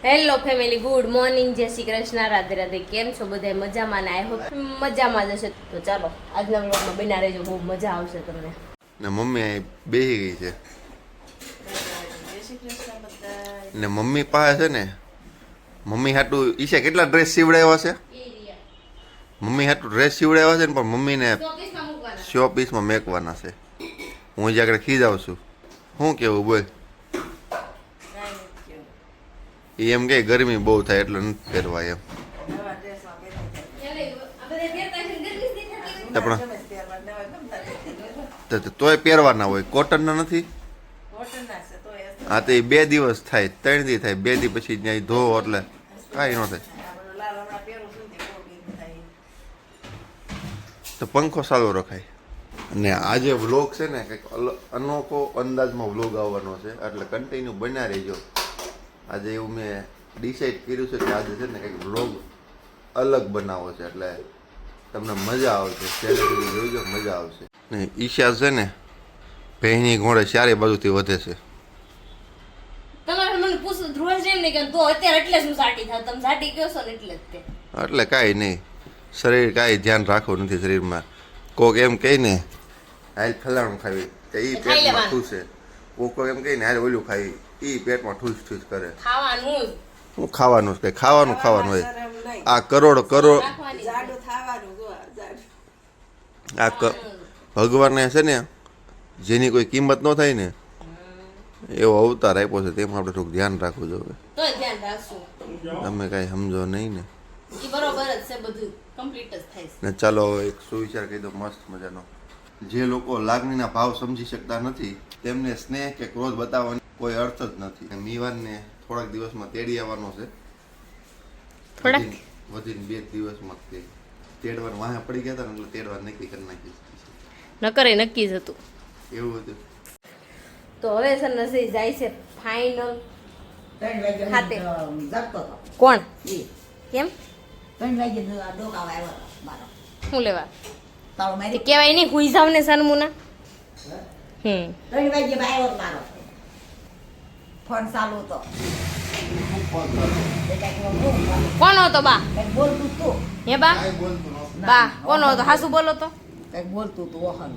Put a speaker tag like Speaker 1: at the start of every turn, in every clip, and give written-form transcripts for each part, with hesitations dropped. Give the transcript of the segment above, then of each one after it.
Speaker 1: Hello family, good morning, જય શ્રી કૃષ્ણ, રાધે રાધે. કેમ છો બધા? મજામાં ને? આઈ હોપ મજામાં જ હશે. તો ચાલો આજના વ્લોગમાં બના રહેજો, બહુ મજા આવશે તમને.
Speaker 2: ને મમ્મી અહીં બેહી ગઈ છે ને મમ્મી પાસે છે ને મમ્મી હાટું ઈશા કેટલા ડ્રેસ સીવડાવ્યા છે. મમ્મી હાટું ડ્રેસ સીવડાવ્યા છે ને પણ મમ્મીને શો પીસમાં મેકવાના છે. હું જ આગળ ખીજાવ છું. શું કેવું બોલ? એ એમ કે ગરમી બહુ થાય એટલે નથી પહેરવા એમ. તોય પહેરવાના હોય, કોટનના નથી. હા તો એ 2 દિવસ થાય, 3 દી થાય, 2 દી પછી ત્યાં ધોવો એટલે કાંઈ ન થાય. તો પંખો સારો રખાય. અને આજે વ્લોગ છે ને કંઈક અનોખો અંદાજમાં વ્લોગ આવવાનો છે, એટલે કન્ટિન્યુ બન્યા રહેજો. આજે એવું મેં ડિસાઈડ કર્યું છે કે આજે છે ને કંઈક વ્લોગ અલગ બનાવો છે, એટલે તમને મજા આવશે. છેલ્લે સુધી જોઈજો, મજા આવશે. ને ઈશા છે ને ભેંની ઘોડે ચારે બાજુથી વધે છે.
Speaker 1: તમારે મને પૂછું રોજ એમ નહીં કે તો અત્યારે એટલે શું સાટી થાવ, તમે સાટી કહો છો ને એટલે જ તે.
Speaker 2: એટલે કાંઈ નહીં, શરીર કાંઈ ધ્યાન રાખવું નથી શરીરમાં. કોક એમ કહે ને હાલ ફલાણું ખાવી તો એ પેટમાં ઠૂસે, કોક એમ કહે ને હાલ ઓલું ખાવી એ પેટમાં ઠૂસ ઠૂસ કરે.
Speaker 1: ખાવાનું
Speaker 2: હું ખાવાનું કઈ ખાવાનું હોય. આ કરોડ આ ભગવાનને છે ને જેની કોઈ કિંમત ન થાય ને એવો અવતાર આપ્યો છે, તેમાં આપણે થોડુંક ધ્યાન રાખવું જોઈએ. તમે કાંઈ સમજો નહીં ને. ને ચાલો એક સુવિચાર કહી દો મસ્ત મજાનો. જે લોકો લાગણીના ભાવ સમજી શકતા નથી તેમને સ્નેહ કે ક્રોધ બતાવવાનો કોઈ અર્થ જ નથી. મીવાનને થોડાક દિવસમાં તેડી આવવાનો છે. વધીને 2 દિવસમાં તેડવાનું વાહે પડી ગયા હતા ને એટલે તેડવાનું નક્કી કરી નાખી.
Speaker 1: નક્કી જ હતું
Speaker 2: એવું હતું.
Speaker 1: તો હવે છે ને જાય છે ફાઇનલ.
Speaker 3: 3 વાગે જતો હતો.
Speaker 1: કોણ? કેમ?
Speaker 3: 3 વાગે ડોકા આવ્યો મારો.
Speaker 1: શું લેવા?
Speaker 3: તારો મારી
Speaker 1: કેવાય નહીં, હુઈ જાવ ને સનમુના.
Speaker 3: 3 વાગે આવ્યો મારો ફોન ચાલુ હતો.
Speaker 1: કોણ હતો બા?
Speaker 3: કઈક બોલતું તું.
Speaker 1: હે બા? બા કોણ હતો? હાસુ બોલો તો.
Speaker 3: કઈક બોલતું તું ઓહન.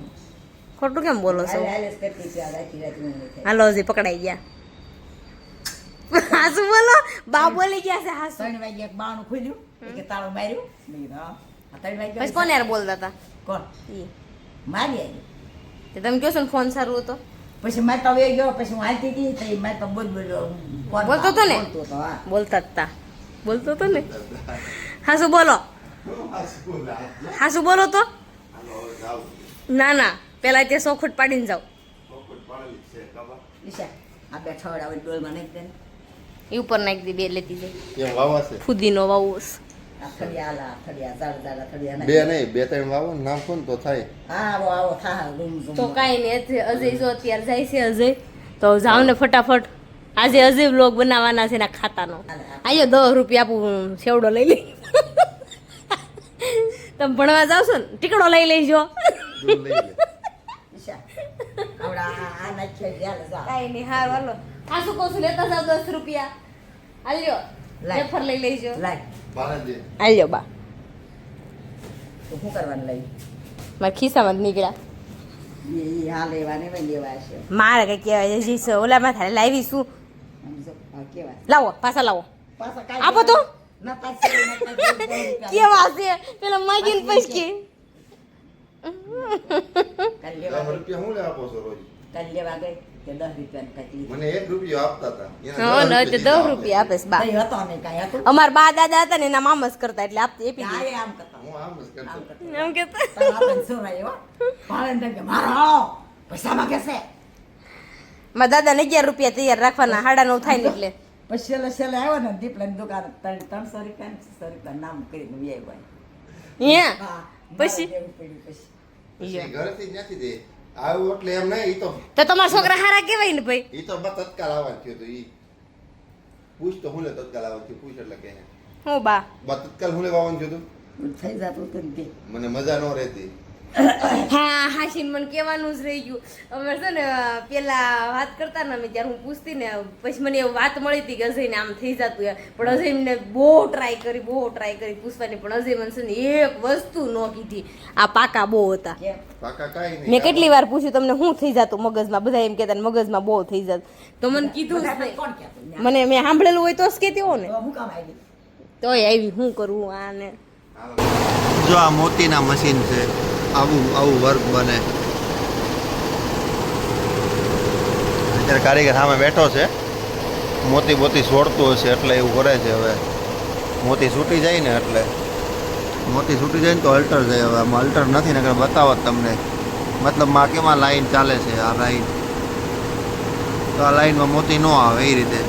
Speaker 1: ખોટું કેમ બોલો છો?
Speaker 3: હાલેસ કરતી હતી આ રાતી
Speaker 1: હાલો હજી પકડાઈ ગયા. હાસુ બોલો. બા બોલી ગયા છે હાસુ.
Speaker 3: 3 વાગે એક બાણું ખોલ્યું કે તાળું માર્યું. મેં હા 3 વાગે
Speaker 1: પછી કોને યાર બોલતા હતા?
Speaker 3: કોણ?
Speaker 1: ઈ
Speaker 3: મારી આવી.
Speaker 1: તે તમે કહો છો ને ફોન સારું હતો.
Speaker 3: પછી મેં તો વે ગયો, પછી હું હાલતી હતી તો મેં તો બોલ્યો
Speaker 1: બોલતો હતો ને?
Speaker 3: બોલતો હતો. હા
Speaker 1: બોલતા જ તા. બોલતો હતો ને. હાસુ બોલો. હાસુ બોલો તો. ના ના, પેલા તે સોખુટ પાડીને જાવ.
Speaker 3: ઈશા આ બે છોડા ડોલમાં નાખી દે ને.
Speaker 1: એ ઉપર નાખી દે, 2 લેતી જાય.
Speaker 2: એમ વાવા છે
Speaker 1: ફુદીનો વાવો.
Speaker 3: આ થડિયા ઝાડ થડિયા
Speaker 2: 2 નહીં 2-3 વાવો ને નાખો ને તો થાય.
Speaker 3: હા આવો થા રૂમ
Speaker 1: તો કાંઈ નહીં, અજય જો અત્યારે જાય છે. અજય તો જાવ ને ફટાફટ. આજે અજય વ્લોગ બનાવવાના છે એના ખાતાનો. આયો 10 રૂપિયા આપું, સેવડો લઈ લઈ. તમે ભણવા જાવ છો ને ટીકડો લઈ લેજો.
Speaker 3: ઈશા આવડા આ નાખ્યો યાર જા
Speaker 1: કાંઈ નહીં, હાર વાલો. આ શું કહું છું, લેતા જાવ 10 રૂપિયા. હાલ્યો વેફર લઈ લેજો.
Speaker 3: લાય
Speaker 1: હાલ્યો બા.
Speaker 3: તો શું કરવાનું લઈ
Speaker 1: મારા ખિસ્સામાં જ નીકળ્યા.
Speaker 3: એ હા લેવાને ભાઈ લેવા છે
Speaker 1: મારે કઈ કહેવાય છે ઓલામાં થાય લાવી શું.
Speaker 3: સમજો આ કેવા
Speaker 1: લાવો પાછા લાવો.
Speaker 3: પાછા કાઈ
Speaker 1: આપો તો.
Speaker 3: ના પાછા
Speaker 1: કેવા છે પેલા માગીને પછી
Speaker 3: કાલ લેવા
Speaker 2: રૂપિયા હું લે આપો છો રોજ?
Speaker 3: કાલ લેવા ગઈ કે 10 રૂપિયા તકલીફ
Speaker 2: મને 1 રૂપિયો આપતા હતા.
Speaker 1: હા ન તે 10 રૂપિયા આપે છે બા.
Speaker 3: કઈ હતો ને કાઈ હતું
Speaker 1: અમાર બા દાદા હતા ને એના મામા જ કરતા એટલે આપતી આપી
Speaker 3: આ
Speaker 1: દે.
Speaker 3: આમ કરતા
Speaker 2: હું આમ જ કરતો.
Speaker 1: એમ કેતા
Speaker 3: તો આપણે સોરાય હો પાલન કે મારો પૈસા માંગે છે
Speaker 1: મારા દાદાને 11 રૂપિયા તૈયાર રાખવાના, 9.5 થાય ને એટલે.
Speaker 3: પછી છેલ્લે આવ્યો ને દીપલાની દુકાન 300 રૂપિયા 600 રૂપિયા નામ કરીને વી આવ્યો.
Speaker 1: અહીંયા
Speaker 3: પછી
Speaker 2: પછી ઘરેથી જ નથી દે આવું એટલે એમ નહીં. ઈ
Speaker 1: તો તમારા છોકરા હારા કેવાય ને ભાઈ.
Speaker 2: તો તત્કાલ આવવાનું થયું હતું. ઈ પૂછ તો હું લે તત્કાલ આવવાનું થયું. પૂછ એટલે કે
Speaker 1: હું બા
Speaker 2: તત્કાલ હું લેવા આવવાનું થયું હતું.
Speaker 3: થઈ જતું હતું ને તે
Speaker 2: મને મજા ન રહેતી.
Speaker 1: હા હાશીન મને કહેવાનું જ રહી ગયું. અમે છે ને પેલા વાત કરતા ને અમે ત્યારે હું પૂછતી ને પછી મને એ વાત મળી હતી કે અજયને આમ થઈ જતું યાર, પણ અજય મને બહુ ટ્રાય કરી પૂછવાની, પણ અજય મને છે ને એક વસ્તુ ન કીધી. આ પાકા બહુ હતા.
Speaker 3: કેમ?
Speaker 2: પાકા કાંઈ નહીં.
Speaker 1: મેં કેટલી વાર પૂછ્યું તમને શું થઈ જતું મગજમાં, બધા એમ કહેતા ને મગજમાં બહુ થઈ જતું, તો મને કીધું જ
Speaker 3: બધા
Speaker 1: નહીં.
Speaker 3: કોણ કહેતું?
Speaker 1: મને મેં સાંભળેલું હોય તો જ કહેતી હો ને,
Speaker 3: તો હું કામ આવી?
Speaker 1: તોય આવી શું કરવું આને.
Speaker 2: જો આ મોતીના મશીન છે, આવું આવું વર્ક બને. અત્યારે કારીગર સામે બેઠો છે, મોતી બોતી છોડતું હશે એટલે એવું કરે છે. હવે મોતી છૂટી જાય ને એટલે મોતી છૂટી જાય ને તો અલ્ટર જાય. હવે આમાં અલ્ટર નથી ને બતાવો તમને, મતલબ માં કેમાં લાઈન ચાલે છે. આ લાઈન તો આ લાઈનમાં મોતી ન આવે એ રીતે.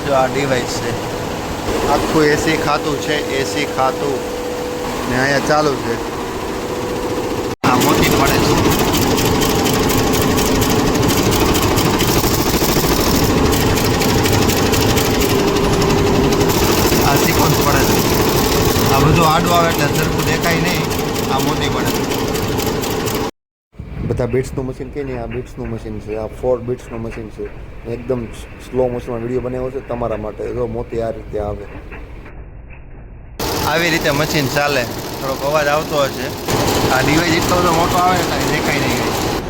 Speaker 2: જો આ ડિવાઇસ છે, આખું એસી ખાતું છે, એસી ખાતું ને અહીંયા ચાલુ છે. આ મોતી પડે છે. આ સિક્વન્સ પડે છે. આ બધું આડું આવે એટલે સરખું દેખાય નહીં. આ મોતી પડે છે. બધા બીટ્સનું મશીન કે નહીં, આ બીટ્સનું મશીન છે. આ 4 બીટ્સનું મશીન છે. એકદમ સ્લો મોશનમાં વિડીયો બનાવ્યો છે તમારા માટે. જો મોતી આ રીતે આવે, આવી રીતે મશીન ચાલે. થોડોક અવાજ આવતો હશે. આ ડિવાઇસ એટલો બધો મોટો આવે ને કાંઈ દેખાય નહીં.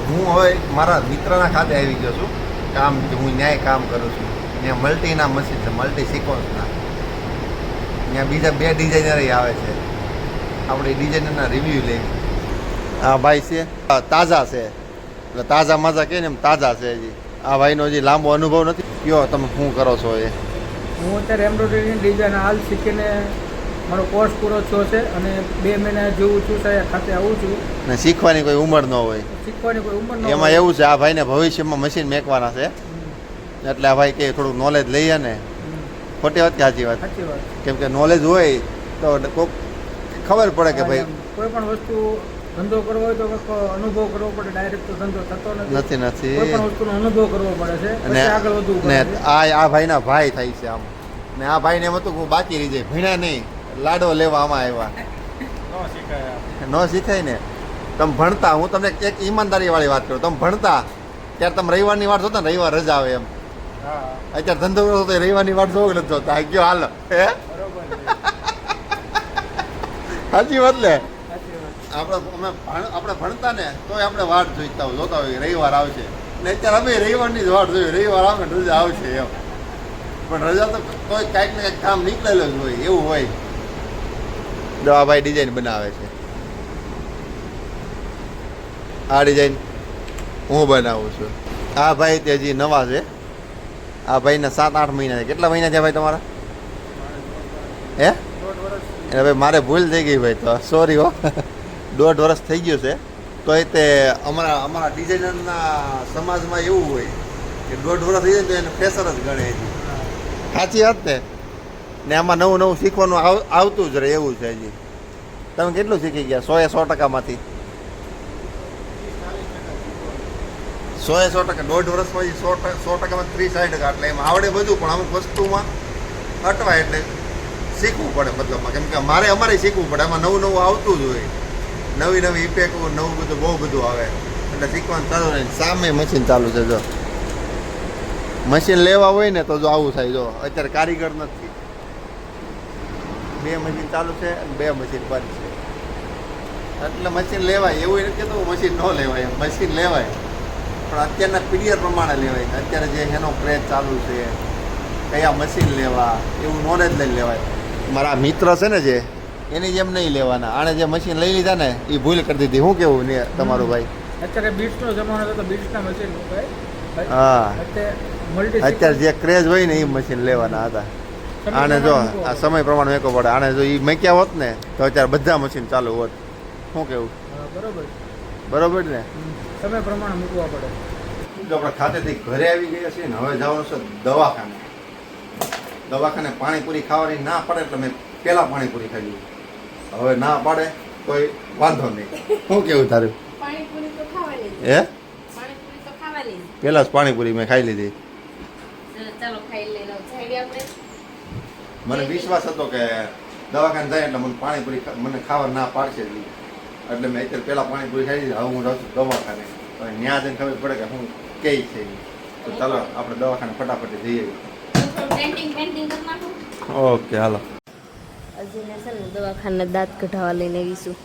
Speaker 2: હું હવે મારા મિત્રના ખાતે આવી ગયો છું કામ, હું ન્યાય કામ કરું છું. ત્યાં મલ્ટીના મશીન છે, મલ્ટી સિક્વન્સના. ત્યાં બીજા 2 ડિઝાઇનર આવે છે. આપણે ડિઝાઇનરના રિવ્યૂ લેવી. આ ભાઈ છે તાજા છે, એટલે તાજા માજા કહે ને એમ તાજા છે. હજી આ ભાઈનો હજી લાંબો અનુભવ નથી. કયો તમે શું કરો છો? એ
Speaker 4: હું અત્યારે એમ્બ્રોઇડરી ડિઝાઇન હાલ શીખીને મારો કોર્સ પૂરો થયો છે અને 2 મહિના જેવું છું સાહેબ ખાતે આવું છું.
Speaker 2: ને શીખવાની કોઈ ઉંમર ન હોય,
Speaker 4: શીખવાની કોઈ ઉંમર ન
Speaker 2: એમાં એવું છે આ ભાઈને ભવિષ્યમાં મશીન મેકવાના છે, એટલે આ ભાઈ કે થોડુંક નોલેજ લઈએ ને. ખોટી વાત કે સાચી વાત?
Speaker 4: સાચી વાત.
Speaker 2: કેમ કે નોલેજ હોય તો કોઈક ખબર પડે કે ભાઈ
Speaker 4: કોઈ પણ વસ્તુ ધંધો કરવો હોય તો કંઈક અનુભવ કરવો પડે. ડાયરેક્ટ તો ધંધો થતો
Speaker 2: નથી નથી
Speaker 4: કોઈ પણ વસ્તુનો અનુભવ કરવો પડે છે,
Speaker 2: અને
Speaker 4: પછી આગળ વધવું
Speaker 2: ને
Speaker 4: પડે છે.
Speaker 2: આ ભાઈના ભાઈ થાય છે આમ. ને આ ભાઈને એમ હતું કે હું બાકી રહી જાય, ભણ્યા નહીં, લાડો લેવા આમાં આવ્યા. ન શીખાય ને. તમે ભણતા, હું તમને એક ઈમાનદારી વાળી વાત કરું, તમે ભણતા ત્યારે તમે રવિવારની વાત જોતા ને, રવિવાર રજા આવે એમ. અત્યારે ધંધો કરો તો રવિવારની વાત જોવો નથી જોતા. ગયો હાલ હે સાચી વાત ને. આપણે ભણતા ને તોય આપણે વાટ જોઈતા હોય, જોતા હોય રવિવાર આવશે ને. અત્યારે અમે રવિવારની જ વાટ જોઈએ, રવિવાર આવે ને રજા આવશે એમ. પણ રજા તો તોય કાંઈક ને કાંઈક કામ નીકળેલું જ હોય, એવું હોય. જો આ ભાઈ ડિઝાઇન બનાવે છે. આ ડિઝાઇન હું બનાવું છું. આ ભાઈ તે હજી નવા છે. આ ભાઈને 7-8 મહિના છે. કેટલા મહિના છે ભાઈ તમારા? હે એટલે ભાઈ મારે ભૂલ થઈ ગઈ ભાઈ, તો સોરી હો. 1.5 વર્ષ થઈ ગયું છે. તો એ તે અમારા ડિઝાઇનરના સમાજમાં એવું હોય કે 1.5 વર્ષ થઈ જાય તો એને ફ્રેશર જ ગણે હજી. સાચી વાત ને આમાં નવું નવું શીખવાનું આવતું જ રહે એવું છે. હજી તમે કેટલું શીખી ગયા 100% 100%માંથી? 100% 1.5 વર્ષમાં 100%માં 30-60%. એટલે એમાં આવડે બધું, પણ અમુક વસ્તુમાં અટવાય એટલે શીખવું પડે. મતલબમાં કેમ કે અમારે શીખવું પડે. એમાં નવું નવું આવતું જ હોય, નવી ઇફેક્ટ, નવું બધું બહુ બધું આવે એટલે શીખવાનું ચાલુ રહે. સામે મશીન ચાલુ છે. જો મશીન લેવા હોય ને તો જો આવું થાય. જો અત્યારે કારીગર નથી, 2 મશીન ચાલુ છે અને 2 મશીન બંધ છે. એટલે મશીન લેવાય એવું નથી કહેતું મશીન ન લેવાય, એમ મશીન લેવાય પણ અત્યારના પીડીઆર પ્રમાણે લેવાય. અત્યારે જે એનો ક્રેઝ ચાલુ છે, કયા મશીન લેવા એવું નોલેજ લઈ લેવાય. મારા મિત્ર છે ને જે, એની જેમ નહીં લેવાના. આણે જે મશીન લઈ લીધા ને એ ભૂલ કરી દીધી. શું કેવું ને તમારું ભાઈ?
Speaker 4: અત્યારે બીટ્સનો જમાનો હતો તો બીટ્સના મશીન મુકાય.
Speaker 2: હા,
Speaker 4: મલ્ટી
Speaker 2: અત્યારે જે ક્રેઝ હોય ને એ મશીન લેવાના હતા. આને જો આ સમય પ્રમાણે મેકો પડે. આને જો એ મેક્યા હોત ને તો અત્યારે બધા મશીન ચાલુ હોત. શું કેવું? બરોબર ને?
Speaker 4: સમય પ્રમાણે મૂકવા પડે.
Speaker 2: આપણે ખાતેથી ઘરે આવી ગયા છીએ ને, હવે જવાનું છે દવાખાને. દવાખાને પાણીપુરી ખાવાની ના પડે એટલે મેં પહેલાં પાણીપુરી ખાઈ લીધી. હવે ના પાડે કોઈ વાંધો નહીં. શું કેવું તારું?
Speaker 1: પાણીપુરી તો ખાવાની જ.
Speaker 2: હે
Speaker 1: પાણીપુરી તો ખાવાની જ.
Speaker 2: પહેલાં જ પાણીપુરી મેં ખાઈ લીધી.
Speaker 1: ચાલો ખાઈ લઈને જઈએ આપણે.
Speaker 2: મને વિશ્વાસ હતો કે દવાખાને જાય એટલે મને પાણીપુરી મને ખાવા ના પાડશે જ નહીં. એટલે મેં અત્યારે પેલા પાણીપુરી ખાઈ દીધી. હવે હું જાઉં છું દવાખાને. હવે ત્યાં જઈને ખબર પડે કે હું કઈ છે ઈ. તો ચાલો આપણે દવાખાને ફટાફટ જઈએ. ઓકે હાલો.
Speaker 1: હજીને છે ને દવાખાને દાંત કઢાવવા લઈને આવીશું.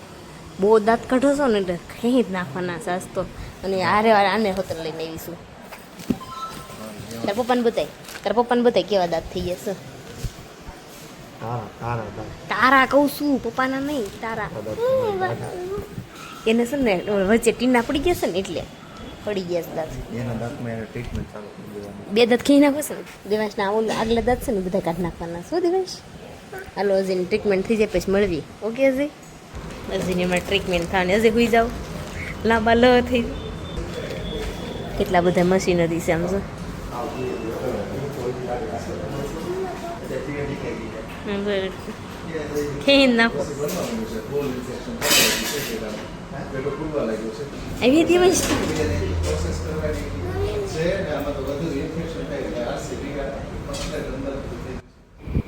Speaker 1: બહુ દાંત કઢો છો ને એટલે ખેંચ નાખવાના સાસ્તો અને આરે આને હોતર લઈને આવીશું. તારા પપ્પાને બતાય કેવા દાંત થઈ જશે. તારા કહું છું, પપ્પાના નહીં તારા. એને છે ને વચ્ચે ટીના પડી ગયા છે ને એટલે પડી ગયા છે દાંત.
Speaker 2: એના દાંતમાં ટ્રીટમેન્ટ ચાલુ કરી દેવાની.
Speaker 1: બે દાંત ખી નાખો છે ને દેવાંશના આગલા દાંત છે ને બધા કાઢી નાખવાના. શું દેવાંશ? હાલો હજીની ટ્રીટમેન્ટ થઈ જાય પછી મળવી. ઓકે હજીની અમારે ટ્રીટમેન્ટ થવાની. હજી હોઈ જાઓ લાંબા લ થઈ કેટલા બધા મશીનરી છે આમ છે. ખેંચ નાખો આવી દેવાંશ.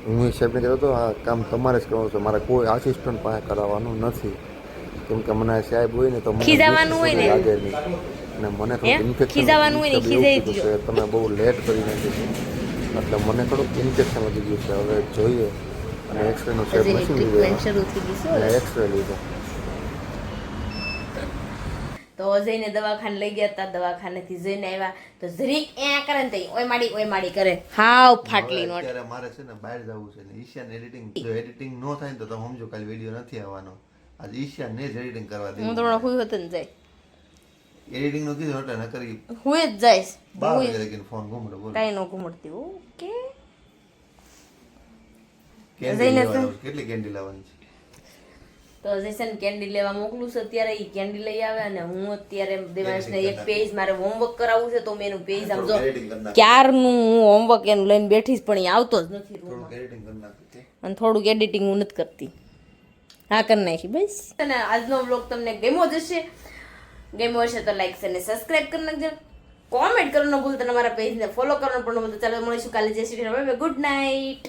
Speaker 2: હું સાહેબને કહેતો હતો આ કામ તમારે જ કરવાનું છે, મારે કોઈ આસિસ્ટન્ટ પાસે કરાવવાનું નથી. કેમ કે મને સાહેબ હોય ને તો મને
Speaker 1: ખીજાવાનું હોય ને.
Speaker 2: લાગે નહીં અને મને થોડું ઇન્ફેક્શન
Speaker 1: ખીજાવાનું હોય ને, ખીજાઈ દ્યો.
Speaker 2: તમે બહુ લેટ કરી નાખ્યું છે એટલે મને થોડુંક ઇન્ફેક્શન વધી ગયું છે. હવે જોઈએ અને એક્સરેનું સાહેબ
Speaker 1: હજીની
Speaker 2: મશીન
Speaker 1: ટ્રીટમેન્ટ શરૂ થઈ ગઈ છે.
Speaker 2: એક્સરે લીધો.
Speaker 1: તો જઈને દવાખાને લઈ ગયા હતા. દવાખાનેથી જઈને આવ્યા તો જરીક કરે ને તઈ ઓય માડી કરે. હાવ ફાટલી નોટ.
Speaker 2: અત્યારે મારે છે ને બહાર જવું છે ને ઈશાન એડિટિંગ જો એડિટિંગ નો થાય ને તો તમે સમજો કાલે વિડીયો નથી આવવાનો. આજે ઈશાન ને જ એડિટિંગ કરવા
Speaker 1: હું
Speaker 2: દેવું.
Speaker 1: તો હુઈ હોત ને જાય
Speaker 2: એડિટિંગ નું કીધું હટા ન કરી
Speaker 1: હુઈ જ જઈશ.
Speaker 2: 12 વાગે લગીને ફોન ઘૂમડો બોલો.
Speaker 1: કાંઈ ન ઘૂમડતી. ઓકે
Speaker 2: કેન્ડી લેવાનું છે. કેટલી કેન્ડી લાવવાની છે?
Speaker 1: તો જેસન કેન્ડી લેવા મોકલું છું અત્યારે. ઈ કેન્ડી લઈ આવે અને હું અત્યારે દેવાંશને એક પેજ મારે હોમવર્ક કરાવવું છે તો મેં એનું પેજ આમ જો ક્યારનું હું હોમવર્ક એનું લઈને બેઠીશ પણ એ આવતો જ નથી રૂમમાં.
Speaker 2: એડિટિંગ કરી નાખી.
Speaker 1: અને થોડુંક એડિટિંગ હું નથી કરતી. હા કરી નાખી બસ. અને આજનો વ્લોગ તમને ગમ્યો જ હશે. ગમ્યો હશે તો લાઈક અને સબસ્ક્રાઇબ કરી નાખજો. કોમેન્ટ કરવાનું ન ભૂલતા. તમારા પેજને ફોલો કરવાનું પણ ન ભૂલતા. ચાલો મળીશું કાલે. જય શ્રી કૃષ્ણ. Good night.